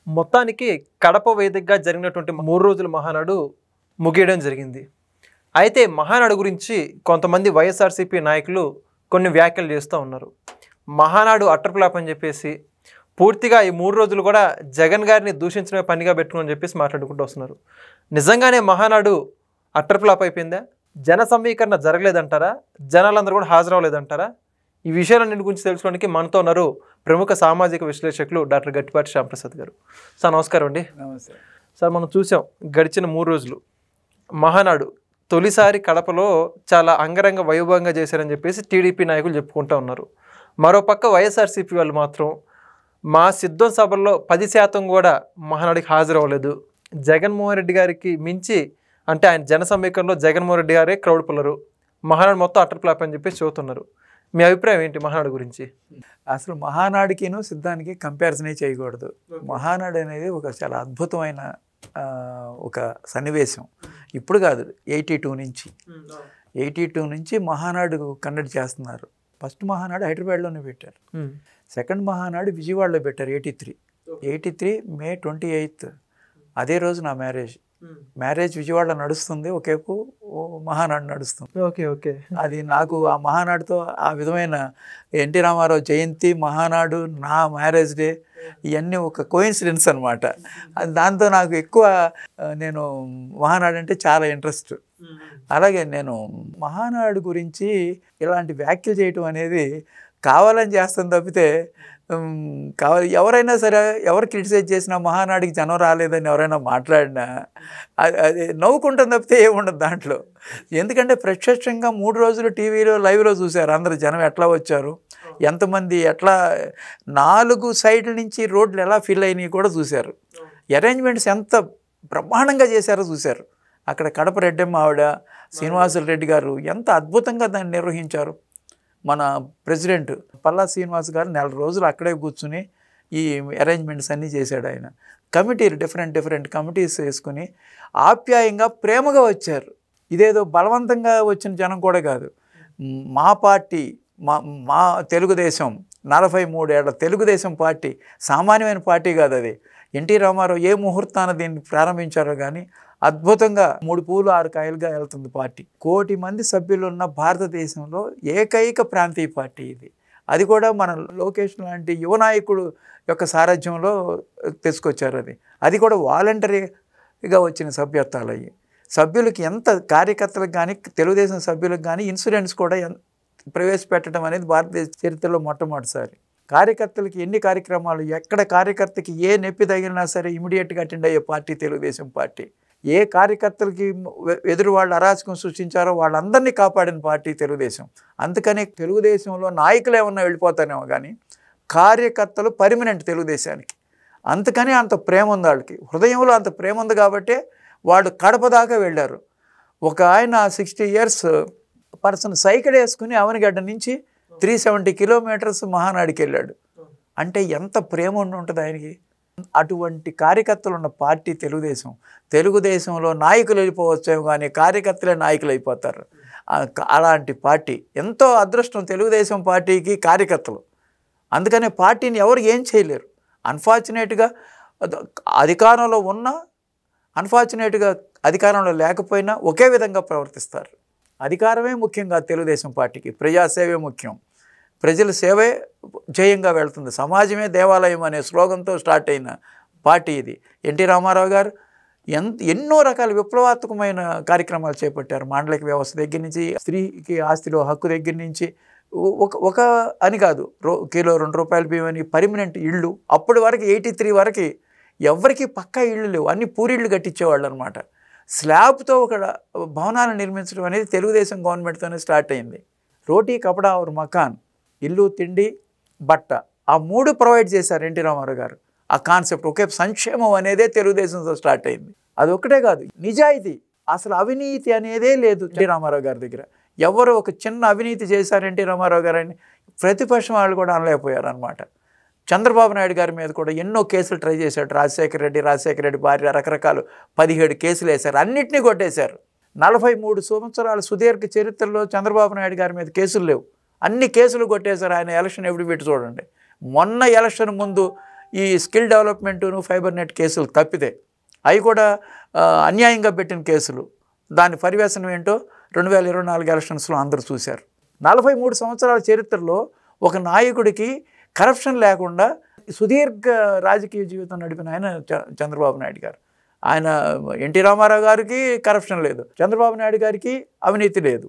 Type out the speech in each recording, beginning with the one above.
మొత్తానికి కడప వేదికగా జరిగినటువంటి 3 రోజుల మహానాడు ముగియడం జరిగింది. అయితే మహానాడు గురించి కొంతమంది వైఎస్ఆర్సీపీ నాయకులు కొన్ని వ్యాఖ్యలు చేస్తూ ఉన్నారు. మహానాడు అట్టర్ఫ్లాప్ అని చెప్పేసి పూర్తిగా ఈ 3 రోజులు కూడా జగన్ గారిని దూషించడమే పనిగా పెట్టుకుని చెప్పేసి మాట్లాడుకుంటూ వస్తున్నారు. నిజంగానే మహానాడు అట్టర్ఫ్లాప్ అయిపోయిందా? జన సమీకరణ జరగలేదంటారా? జనాలందరూ కూడా హాజరవ్వలేదంటారా? ఈ విషయాలన్నింటి గురించి తెలుసుకోవడానికి మనతో ఉన్నారు ప్రముఖ సామాజిక విశ్లేషకులు డాక్టర్ గట్టిపాటి శ్యాంప్రసాద్ గారు. సార్ నమస్కారం అండి. నమస్తే సార్, మనం చూసాం గడిచిన 3 రోజులు మహానాడు తొలిసారి కడపలో చాలా అంగరంగ వైభవంగా చేశారని చెప్పేసి టీడీపీ నాయకులు చెప్పుకుంటూ ఉన్నారు. మరోపక్క వైఎస్ఆర్సీపీ వాళ్ళు మాత్రం మా సిద్ధం సభల్లో 10% కూడా మహానాడికి హాజరవ్వలేదు. జగన్మోహన్ రెడ్డి గారికి మించి అంటే ఆయన జన సమీకరణలో జగన్మోహన్ రెడ్డి గారే క్రౌడ్ పుల్లరు, మహానాడు మొత్తం అట్టర్ఫ్లాప్ అని చెప్పేసి చెబుతున్నారు. మీ అభిప్రాయం ఏంటి మహానాడు గురించి? అసలు మహానాడికిను సిద్ధానికి కంపారిజనే చేయకూడదు. మహానాడు అనేది ఒక చాలా అద్భుతమైన ఒక సన్నివేశం. ఇప్పుడు కాదు, 82 నుంచి మహానాడు కండక్ట్ చేస్తున్నారు. ఫస్ట్ మహానాడు హైదరాబాద్లోనే పెట్టారు. సెకండ్ మహానాడు విజయవాడలో పెట్టారు 83 మే 28. అదే రోజు నా మ్యారేజ్ విజయవాడలో నడుస్తుంది, ఒకేపు మహానాడు నడుస్తుంది. ఓకే. అది నాకు ఆ మహానాడుతో ఆ విధమైన ఎన్టీ రామారావు జయంతి, మహానాడు, నా మ్యారేజ్ డే ఇవన్నీ ఒక కోయిన్సిడెన్స్ అనమాట. దాంతో నాకు ఎక్కువ నేను మహానాడు అంటే చాలా ఇంట్రెస్ట్. అలాగే నేను మహానాడు గురించి ఇలాంటి వ్యాఖ్యలు చేయటం అనేది కావాలని చేస్తాను తప్పితే ఎవరైనా సరే ఎవరు క్రిటిసైజ్ చేసినా మహానాడికి జనం రాలేదని ఎవరైనా మాట్లాడినా అది నవ్వుకుంటాం తప్పితే ఏముండదు దాంట్లో. ఎందుకంటే ప్రత్యక్షంగా 3 రోజులు టీవీలో లైవ్లో చూశారు అందరు జనం ఎట్లా వచ్చారు, ఎంతమంది ఎట్లా 4 సైడ్ల నుంచి రోడ్లు ఎలా ఫిల్ అయినాయి కూడా చూశారు. అరేంజ్మెంట్స్ ఎంత బ్రహ్మాండంగా చేశారో చూశారు. అక్కడ కడప రెడ్డమ్మ ఆవిడ, శ్రీనివాసులు రెడ్డి గారు ఎంత అద్భుతంగా దాన్ని నిర్వహించారు. మన ప్రెసిడెంట్ పల్లా శ్రీనివాస్ గారు 4 రోజులు అక్కడే కూర్చుని ఈ అరేంజ్మెంట్స్ అన్నీ చేశాడు. ఆయన కమిటీలు డిఫరెంట్ కమిటీస్ వేసుకుని ఆప్యాయంగా ప్రేమగా వచ్చారు. ఇదేదో బలవంతంగా వచ్చిన జనం కూడా కాదు. మా పార్టీ మా తెలుగుదేశం 43 ఏళ్ల తెలుగుదేశం పార్టీ సామాన్యమైన పార్టీ కాదు. అది ఎన్టీ రామారావు ఏ ముహూర్తాన దీన్ని ప్రారంభించారో కానీ అద్భుతంగా 3 పూలు 6 కాయలుగా వెళ్తుంది పార్టీ. 1 కోటి మంది సభ్యులు ఉన్న భారతదేశంలో ఏకైక ప్రాంతీయ పార్టీ ఇది. అది కూడా మన లోకేష్ లాంటి యువ నాయకుడు యొక్క సారథ్యంలో తీసుకొచ్చారు. అది కూడా వాలంటరీగా వచ్చిన సభ్యత్వాలు అయ్యి సభ్యులకి ఎంత కార్యకర్తలకు కానీ తెలుగుదేశం సభ్యులకు కానీ ఇన్సూరెన్స్ కూడా ప్రవేశపెట్టడం అనేది భారతదేశ చరిత్రలో మొట్టమొదటిసారి. కార్యకర్తలకి ఎన్ని కార్యక్రమాలు, ఎక్కడ కార్యకర్తకి ఏ నొప్పి తగిలినా సరే ఇమీడియట్గా అటెండ్ అయ్యే పార్టీ తెలుగుదేశం పార్టీ. ఏ కార్యకర్తలకి ఎదురు వాళ్ళు అరాచకం సృష్టించారో వాళ్ళందరినీ కాపాడిన పార్టీ తెలుగుదేశం. అందుకని తెలుగుదేశంలో నాయకులు ఏమన్నా వెళ్ళిపోతానేమో కానీ కార్యకర్తలు పర్మనెంట్ తెలుగుదేశానికి. అందుకని అంత ప్రేమ ఉంది వాళ్ళకి, హృదయంలో అంత ప్రేమ ఉంది కాబట్టి వాళ్ళు కడప దాకా వెళ్ళారు. ఒక ఆయన 60 years పర్సన్ సైకిల్ వేసుకుని అవనిగడ్డ నుంచి 370 kilometers మహానాడికి వెళ్ళాడు. అంటే ఎంత ప్రేమ ఉంటుంది ఆయనకి. అటువంటి కార్యకర్తలు ఉన్న పార్టీ తెలుగుదేశం. తెలుగుదేశంలో నాయకులు వెళ్ళిపోవచ్చేమో కానీ కార్యకర్తలే నాయకులు అయిపోతారు. అలాంటి పార్టీ. ఎంతో అదృష్టం తెలుగుదేశం పార్టీకి కార్యకర్తలు. అందుకనే పార్టీని ఎవరు ఏం చేయలేరు. అన్ఫార్చునేట్గా అధికారంలో ఉన్నా, అన్ఫార్చునేట్గా అధికారంలో లేకపోయినా ఒకే విధంగా ప్రవర్తిస్తారు. అధికారమే ముఖ్యంగా తెలుగుదేశం పార్టీకి, ప్రజాసేవే ముఖ్యం. ప్రజల సేవే జయంగా వెళ్తుంది. సమాజమే దేవాలయం అనే స్లోగన్తో స్టార్ట్ అయిన పార్టీ ఇది. ఎన్టీ రామారావు గారు ఎన్నో రకాల విప్లవాత్మకమైన కార్యక్రమాలు చేపట్టారు. మాండలిక వ్యవస్థ దగ్గర నుంచి, స్త్రీకి ఆస్తిలో హక్కు దగ్గర నుంచి, ఒక అని కాదు, కిలో 2 రూపాయల బియ్యం అని, పర్మనెంట్ ఇళ్ళు. అప్పటి వరకు 83 వరకు ఎవరికి పక్కా ఇళ్ళు లేవు, అన్ని పూరిళ్ళు కట్టించేవాళ్ళు అనమాట. స్లాబ్తో ఒక భవనాలు నిర్మించడం అనేది తెలుగుదేశం గవర్నమెంట్తోనే స్టార్ట్ అయింది. రోటీ కపడా और మకాన్, ఇల్లు తిండి బట్ట, ఆ 3 ప్రొవైడ్ చేశారు ఎన్టీ రామారావు గారు. ఆ కాన్సెప్ట్ ఒకే సంక్షేమం అనేదే తెలుగుదేశంతో స్టార్ట్ అయింది. అది ఒక్కటే కాదు, నిజాయితీ, అసలు అవినీతి అనేదే లేదు ఎన్టీ రామారావు గారి దగ్గర. ఎవరు ఒక చిన్న అవినీతి చేశారు ఎన్టీ రామారావు గారు అని ప్రతిపక్షం వాళ్ళు కూడా అనలేకపోయారు అనమాట. చంద్రబాబు నాయుడు గారి మీద కూడా ఎన్నో కేసులు ట్రై చేశాడు. రాజశేఖర రెడ్డి భార్య రకరకాలు 17 కేసులు వేశారు, అన్నింటినీ కొట్టేశారు. 43 సంవత్సరాల సుదీర్ఘ చరిత్రలో చంద్రబాబు నాయుడు గారి మీద కేసులు లేవు, అన్ని కేసులు కొట్టేశారు. ఆయన ఎలక్షన్ ఎప్పుడు పెట్టి చూడండి. మొన్న ఎలక్షన్ ముందు ఈ స్కిల్ డెవలప్మెంటును ఫైబర్ నెట్ కేసులు తప్పితే అవి కూడా అన్యాయంగా పెట్టిన కేసులు. దాని పర్యవసనం ఏంటో 2024 ఎలక్షన్స్లో అందరూ చూశారు. 43 సంవత్సరాల చరిత్రలో ఒక నాయకుడికి కరప్షన్ లేకుండా సుదీర్ఘ రాజకీయ జీవితం నడిపిన ఆయన చంద్రబాబు నాయుడు గారు. ఆయన ఎన్టీ రామారావు గారికి కరప్షన్ లేదు, చంద్రబాబు నాయుడు గారికి అవినీతి లేదు.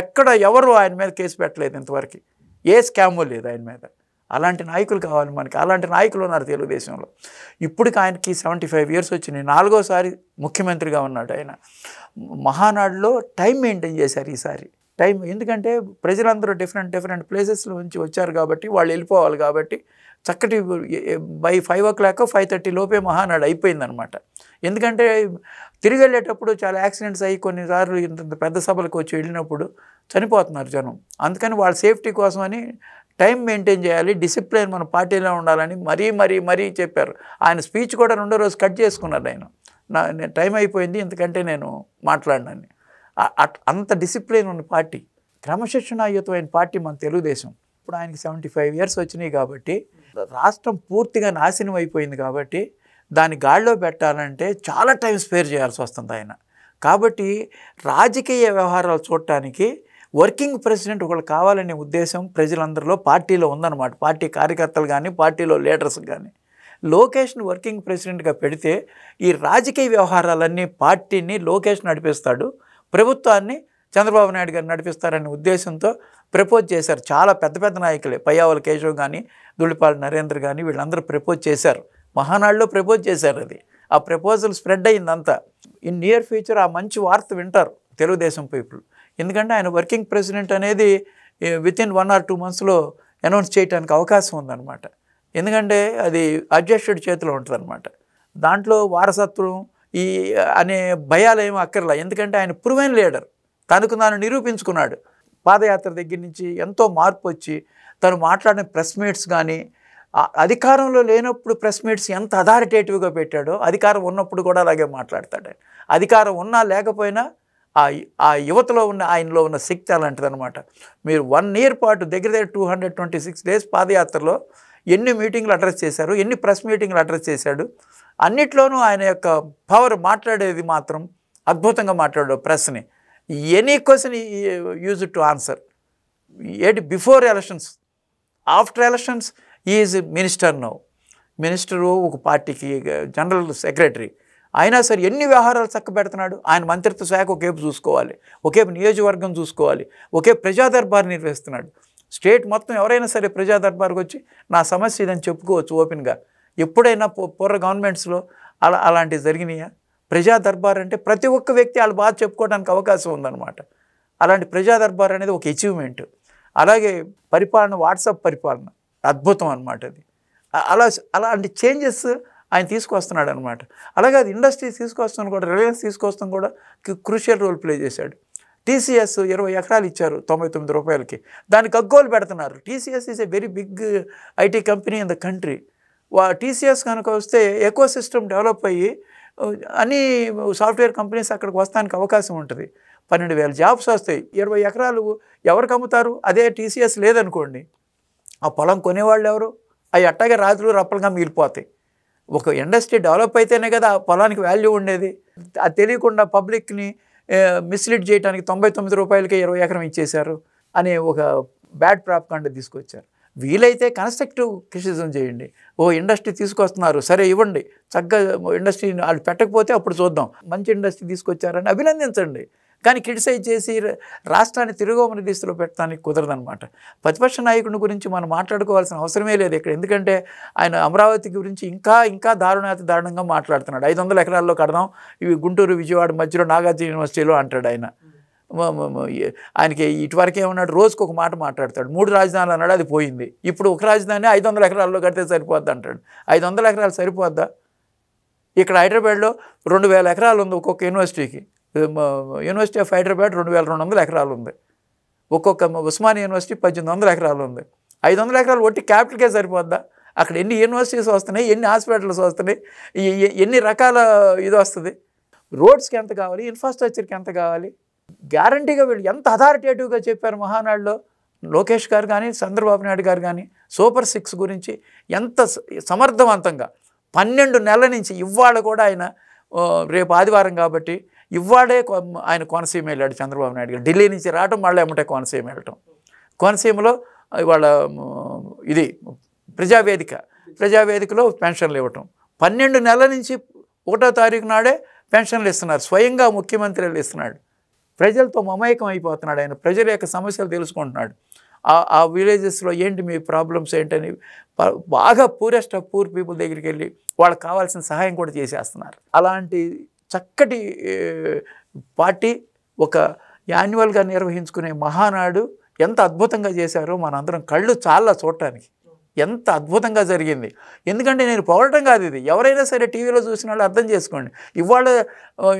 ఎక్కడ ఎవరు ఆయన మీద కేసు పెట్టలేదు ఇంతవరకు, ఏ స్కాము లేదు ఆయన మీద. అలాంటి నాయకులు కావాలి మనకి. అలాంటి నాయకులు ఉన్నారు తెలుగుదేశంలో. ఇప్పటికి ఆయనకి 75 ఇయర్స్ వచ్చినాయి, 4వ ముఖ్యమంత్రిగా ఉన్నాడు ఆయన. మహానాడులో టైం మెయింటైన్ చేశారు ఈసారి. టైం ఎందుకంటే ప్రజలందరూ డిఫరెంట్ ప్లేసెస్లో నుంచి వచ్చారు కాబట్టి, వాళ్ళు వెళ్ళిపోవాలి కాబట్టి చక్కటి బై 5 o'clock 5:30 లోపే మహానాడు అయిపోయిందనమాట. ఎందుకంటే తిరిగి వెళ్ళేటప్పుడు చాలా యాక్సిడెంట్స్ అయ్యి కొన్నిసార్లు ఇంత పెద్ద సభలకు వచ్చి వెళ్ళినప్పుడు చనిపోతున్నారు జనం. అందుకని వాళ్ళ సేఫ్టీ కోసమని టైం మెయింటైన్ చేయాలి, డిసిప్లిన్ మన పార్టీలో ఉండాలని మరీ చెప్పారు. ఆయన స్పీచ్ కూడా 2వ రోజు కట్ చేసుకున్నారు ఆయన. టైం అయిపోయింది ఎందుకంటే నేను మాట్లాడినాను. అంత డిసిప్లిన్ ఉన్న పార్టీ, క్రమశిక్షణాయుతమైన పార్టీ మన తెలుగుదేశం. ఇప్పుడు ఆయనకి 75 ఇయర్స్ వచ్చినాయి కాబట్టి, రాష్ట్రం పూర్తిగా నాశనం అయిపోయింది కాబట్టి దాన్ని గాడిలో పెట్టాలంటే చాలా టైం స్పేర్ చేయాల్సి వస్తుంది ఆయన. కాబట్టి రాజకీయ వ్యవహారాలు చూడటానికి వర్కింగ్ ప్రెసిడెంట్ ఒకళ్ళు కావాలనే ఉద్దేశం ప్రజలందరిలో, పార్టీలో ఉందన్నమాట. పార్టీ కార్యకర్తలు కానీ, పార్టీలో లీడర్స్ కానీ. లోకేష్ని వర్కింగ్ ప్రెసిడెంట్గా పెడితే ఈ రాజకీయ వ్యవహారాలన్నీ పార్టీని లోకేష్ నడిపిస్తాడు, ప్రభుత్వాన్ని చంద్రబాబు నాయుడు గారు నడిపిస్తారనే ఉద్దేశంతో ప్రపోజ్ చేశారు. చాలా పెద్ద నాయకులే, పయ్యావుల కేశవ్ కానీ, దుళిపాల నరేంద్ర కానీ వీళ్ళందరూ ప్రపోజ్ చేశారు. మహానాడులో ప్రపోజ్ చేశారు. అది ఆ ప్రపోజల్ స్ప్రెడ్ అయిందంతా. ఇన్ నియర్ ఫ్యూచర్ ఆ మంచి వార్త వింటారు తెలుగుదేశం పీపుల్. ఎందుకంటే ఆయన వర్కింగ్ ప్రెసిడెంట్ అనేది వితిన్ 1 or 2 monthsలో అనౌన్స్ చేయడానికి అవకాశం ఉందన్నమాట. ఎందుకంటే అది అడ్జస్టెడ్ చేతిలో ఉంటుంది అనమాట. దాంట్లో వారసత్వం అనే భయాలు ఏమీ అక్కర్లా. ఎందుకంటే ఆయన ప్రూవెన్ లీడర్, తనకు తాను నిరూపించుకున్నాడు. పాదయాత్ర దగ్గర నుంచి ఎంతో మార్పు వచ్చి తను మాట్లాడిన ప్రెస్ మీట్స్ కానీ, అధికారంలో లేనప్పుడు ప్రెస్ మీట్స్ ఎంత అథారిటేటివ్గా పెట్టాడో అధికారం ఉన్నప్పుడు కూడా అలాగే మాట్లాడతాడు. అధికారం ఉన్నా లేకపోయినా ఆ యువతలో ఉన్న ఆయనలో ఉన్న శక్తి అలాంటిదనమాట. మీరు 1 year పాటు దగ్గర 226 days పాదయాత్రలో ఎన్ని మీటింగ్లు అడ్రస్ చేశారు, ఎన్ని ప్రెస్ మీటింగ్లు అడ్రస్ చేశాడు. అన్నిట్లోనూ ఆయన యొక్క పవర్, మాట్లాడేది మాత్రం అద్భుతంగా మాట్లాడాడు. ప్రెస్ని any question use to answer. Before elections, after elections is minister now. Minister ఒక పార్టీకి జనరల్ సెక్రటరీ అయినా సరే ఎన్ని వ్యవహారాలు చక్కబెడుతున్నాడు. ఆయన మంత్రిత్వ శాఖ ఒకేపు చూసుకోవాలి, ఒకేపు నియోజకవర్గం చూసుకోవాలి, ఒకే ప్రజా దర్బార్ నిర్వహిస్తున్నాడు. స్టేట్ మొత్తం ఎవరైనా సరే ప్రజా దర్బార్కి వచ్చి నా సమస్య ఇదని చెప్పుకోవచ్చు ఓపెన్గా. ఎప్పుడైనా పూర్వ గవర్నమెంట్స్లో అలాంటివి జరిగినాయా? ప్రజా దర్బార్ అంటే ప్రతి ఒక్క వ్యక్తి వాళ్ళ బాధ చెప్పుకోవడానికి అవకాశం ఉందన్నమాట. అలాంటి ప్రజా దర్బార్ అనేది ఒక అచీవ్మెంట్. అలాగే పరిపాలన, వాట్సాప్ పరిపాలన అద్భుతం అనమాట. అది అలాంటి చేంజెస్ ఆయన తీసుకొస్తున్నాడు అనమాట. అలాగే అది ఇండస్ట్రీ తీసుకొస్తాను కూడా, రిలయన్స్ తీసుకొస్తాను కూడా క్రూషియల్ రోల్ ప్లే చేశాడు. టీసీఎస్ 20 ఎకరాలు ఇచ్చారు 99 రూపాయలకి, దానికి గగ్గోలు పెడుతున్నారు. TCS is a very big IT company in the country. TCS కనుక వస్తే ఎకో సిస్టమ్ డెవలప్ అయ్యి అన్ని సాఫ్ట్వేర్ కంపెనీస్ అక్కడికి వస్తానికి అవకాశం ఉంటుంది. 12,000 జాబ్స్ వస్తాయి. 20 ఎకరాలు ఎవరికి అమ్ముతారు? అదే టీసీఎస్ లేదనుకోండి, ఆ పొలం కొనేవాళ్ళు ఎవరు? అవి అట్టాగే రాత్రులు రప్పలుగా మిగిలిపోతాయి. ఒక ఇండస్ట్రీ డెవలప్ అయితేనే కదా ఆ పొలానికి వాల్యూ ఉండేది. అది తెలియకుండా పబ్లిక్ని మిస్లీడ్ చేయడానికి 99 రూపాయలకే 20 ఎకరం ఇచ్చేశారు అనే ఒక బ్యాడ్ ప్రాపగాండా తీసుకొచ్చారు. వీలైతే కన్స్ట్రక్టివ్ క్రిటిసిజం చేయండి. ఇండస్ట్రీ తీసుకొస్తున్నారు, సరే ఇవ్వండి, చక్కగా ఇండస్ట్రీ వాళ్ళు పెట్టకపోతే అప్పుడు చూద్దాం, మంచి ఇండస్ట్రీ తీసుకొచ్చారని అభినందించండి. కానీ క్రిటిసైజ్ చేసి రాష్ట్రాన్ని తిరుగుమని దిశలో పెట్టడానికి కుదరదనమాట. ప్రతిపక్ష నాయకుడి గురించి మనం మాట్లాడుకోవాల్సిన అవసరమే లేదు ఇక్కడ. ఎందుకంటే ఆయన అమరావతి గురించి ఇంకా దారుణంగా మాట్లాడుతున్నాడు. 500 ఎకరాల్లో కడదాం, ఇవి గుంటూరు విజయవాడ మధ్యలో నాగార్జున యూనివర్సిటీలో అంటాడు ఆయన. ఆయనకి ఇటువరకు ఏమన్నాడు, రోజుకు ఒక మాట మాట్లాడతాడు. 3 రాజధానులు అన్నాడు, అది పోయింది. ఇప్పుడు ఒక రాజధాని 500 ఎకరాల్లో కడితే సరిపోద్ది అంటాడు. 500 ఎకరాలు సరిపోద్దా? ఇక్కడ హైదరాబాద్లో 2,000 ఎకరాలు ఉంది ఒక్కొక్క యూనివర్సిటీకి. యూనివర్సిటీ ఆఫ్ హైదరాబాద్ 2,200 ఎకరాలు ఉంది. ఒక్కొక్క ఉస్మానియా యూనివర్సిటీ 1,800 ఎకరాలు ఉంది. 500 ఎకరాలు ఒట్టి క్యాపిటల్కే సరిపోద్దా? అక్కడ ఎన్ని యూనివర్సిటీస్ వస్తున్నాయి, ఎన్ని హాస్పిటల్స్ వస్తున్నాయి, ఎన్ని రకాల ఇది వస్తుంది. రోడ్స్కి ఎంత కావాలి, ఇన్ఫ్రాస్ట్రక్చర్కి ఎంత కావాలి? గ్యారంటీగా వీళ్ళు ఎంత అథారిటేటివ్గా చెప్పారు మహానాడులో. లోకేష్ గారు కానీ చంద్రబాబు నాయుడు గారు కానీ సూపర్ 6 గురించి ఎంత సమర్థవంతంగా 12 నెలల నుంచి ఇవాళ కూడా ఆయన రేపు ఆదివారం కాబట్టి ఇవాళే ఆయన కోనసీమ వెళ్ళాడు చంద్రబాబు నాయుడు గారు. ఢిల్లీ నుంచి రావటం మళ్ళీ ఏమంటే కోనసీమ వెళ్ళటం. కోనసీమలో ఇవాళ ఇది ప్రజావేదికలో పెన్షన్లు ఇవ్వటం 12 నెలల నుంచి 1వ తారీఖు నాడే పెన్షన్లు ఇస్తున్నారు. స్వయంగా ముఖ్యమంత్రి ఇస్తున్నాడు. ప్రజలతో మమేకం అయిపోతున్నాడు ఆయన. ప్రజల యొక్క సమస్యలు తెలుసుకుంటున్నాడు. ఆ విలేజెస్లో ఏంటి మీ ప్రాబ్లమ్స్ ఏంటని బాగా పూరెస్ట్ ఆఫ్ పూర్ పీపుల్ దగ్గరికి వెళ్ళి వాళ్ళకి కావాల్సిన సహాయం కూడా చేసేస్తున్నారు. అలాంటి చక్కటి పార్టీ ఒక యాన్యువల్గా నిర్వహించుకునే మహానాడు ఎంత అద్భుతంగా చేశారో మనందరం కళ్ళు చాలా చూడటానికి. ఎంత అద్భుతంగా జరిగింది. ఎందుకంటే నేను పొగడటం కాదు, ఇది ఎవరైనా సరే టీవీలో చూసిన వాళ్ళు అర్థం చేసుకోండి. ఇవాళ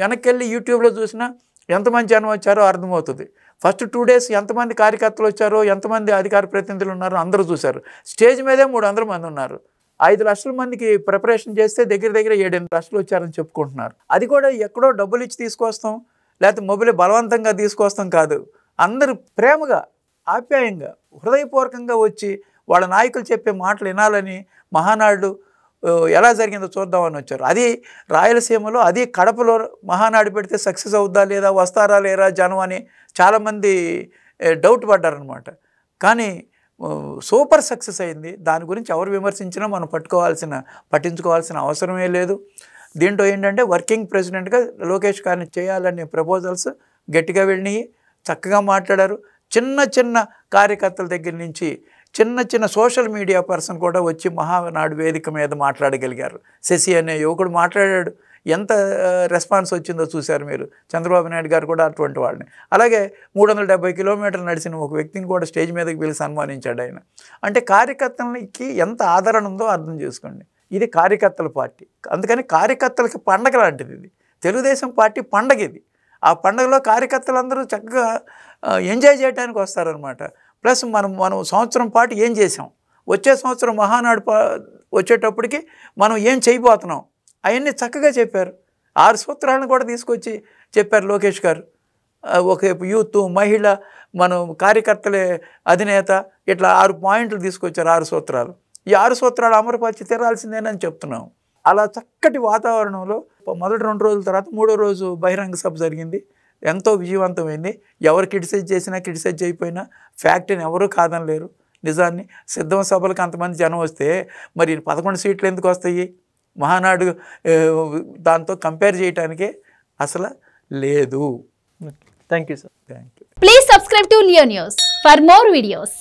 వెనక్కి వెళ్ళి యూట్యూబ్లో చూసినా ఎంతమంది జనం వచ్చారో అర్థమవుతుంది. ఫస్ట్ 2 days ఎంతమంది కార్యకర్తలు వచ్చారో, ఎంతమంది అధికార ప్రతినిధులు ఉన్నారో అందరూ చూశారు. స్టేజ్ మీదే 300 మంది ఉన్నారు. 5 లక్షల మందికి ప్రిపరేషన్ చేస్తే దగ్గర 7-8 లక్షలు వచ్చారని చెప్పుకుంటున్నారు. అది కూడా ఎక్కడో డబ్బులు ఇచ్చి తీసుకొస్తాం, లేకపోతే మొబైల్ బలవంతంగా తీసుకొస్తాం కాదు. అందరూ ప్రేమగా, ఆప్యాయంగా, హృదయపూర్వకంగా వచ్చి వాళ్ళ నాయకులు చెప్పే మాటలు వినాలని మహానాడు ఎలా జరిగిందో చూద్దామని వచ్చారు. అది రాయలసీమలో, అది కడపలో మహానాడు పెడితే సక్సెస్ అవుద్దా లేదా, వస్తారా లేరా జనం అని చాలామంది డౌట్ పడ్డారనమాట. కానీ సూపర్ సక్సెస్ అయింది. దాని గురించి ఎవరు విమర్శించినా మనం పట్టించుకోవాల్సిన అవసరమే లేదు. దీంట్లో ఏంటంటే వర్కింగ్ ప్రెసిడెంట్గా లోకేష్ గారిని చేయాలనే ప్రపోజల్స్ గట్టిగా వెళ్ళినాయి. చక్కగా మాట్లాడారు. చిన్న కార్యకర్తల దగ్గర నుంచి చిన్న సోషల్ మీడియా పర్సన్ కూడా వచ్చి మహానాడు వేదిక మీద మాట్లాడగలిగారు. శశి అనే యువకుడు మాట్లాడాడు. ఎంత రెస్పాన్స్ వచ్చిందో చూశారు మీరు. చంద్రబాబు నాయుడు గారు కూడా అటువంటి వాళ్ళని. అలాగే 370 కిలోమీటర్లు నడిచిన ఒక వ్యక్తిని కూడా స్టేజ్ మీదకి పిలిచి సన్మానించాడు ఆయన. అంటే కార్యకర్తలకి ఎంత ఆదరణ ఉందో అర్థం చేసుకోండి. ఇది కార్యకర్తల పార్టీ. అందుకని కార్యకర్తలకి పండగ లాంటిది ఇది. తెలుగుదేశం పార్టీ పండగ ఇది. ఆ పండగలో కార్యకర్తలందరూ చక్కగా ఎంజాయ్ చేయడానికి వస్తారనమాట. ప్లస్ మనం సంవత్సరం పాటు ఏం చేసాం, వచ్చే సంవత్సరం మహానాడు వచ్చేటప్పటికి మనం ఏం చేయబోతున్నాం అవన్నీ చక్కగా చెప్పారు. 6 సూత్రాలను కూడా తీసుకొచ్చి చెప్పారు లోకేష్ గారు. ఒక యూత్, మహిళ, మనం కార్యకర్తలే అధినేత, ఇట్లా 6 పాయింట్లు తీసుకొచ్చారు. 6 సూత్రాలు. ఈ 6 సూత్రాలు అమలుపరిచి తీరాల్సిందేనని చెప్తున్నాం. అలా చక్కటి వాతావరణంలో మొదటి 2 రోజుల తర్వాత 3వ రోజు బహిరంగ సభ జరిగింది. ఎంతో విజయవంతమైంది. ఎవరు క్రిటిసైజ్ చేసినా, క్రిటిసైజ్ చేయకపోయినా ఫ్యాక్ట్ని ఎవరూ కాదనలేరు. నిజాన్ని సిద్ధం సభలకు అంతమంది జనం వస్తే మరి 11 సీట్లు ఎందుకు వస్తాయి? మహానాడు దాంతో కంపేర్ చేయడానికే అసలు లేదు. Thank you sir. Thank you. Please subscribe to Leo News for more videos.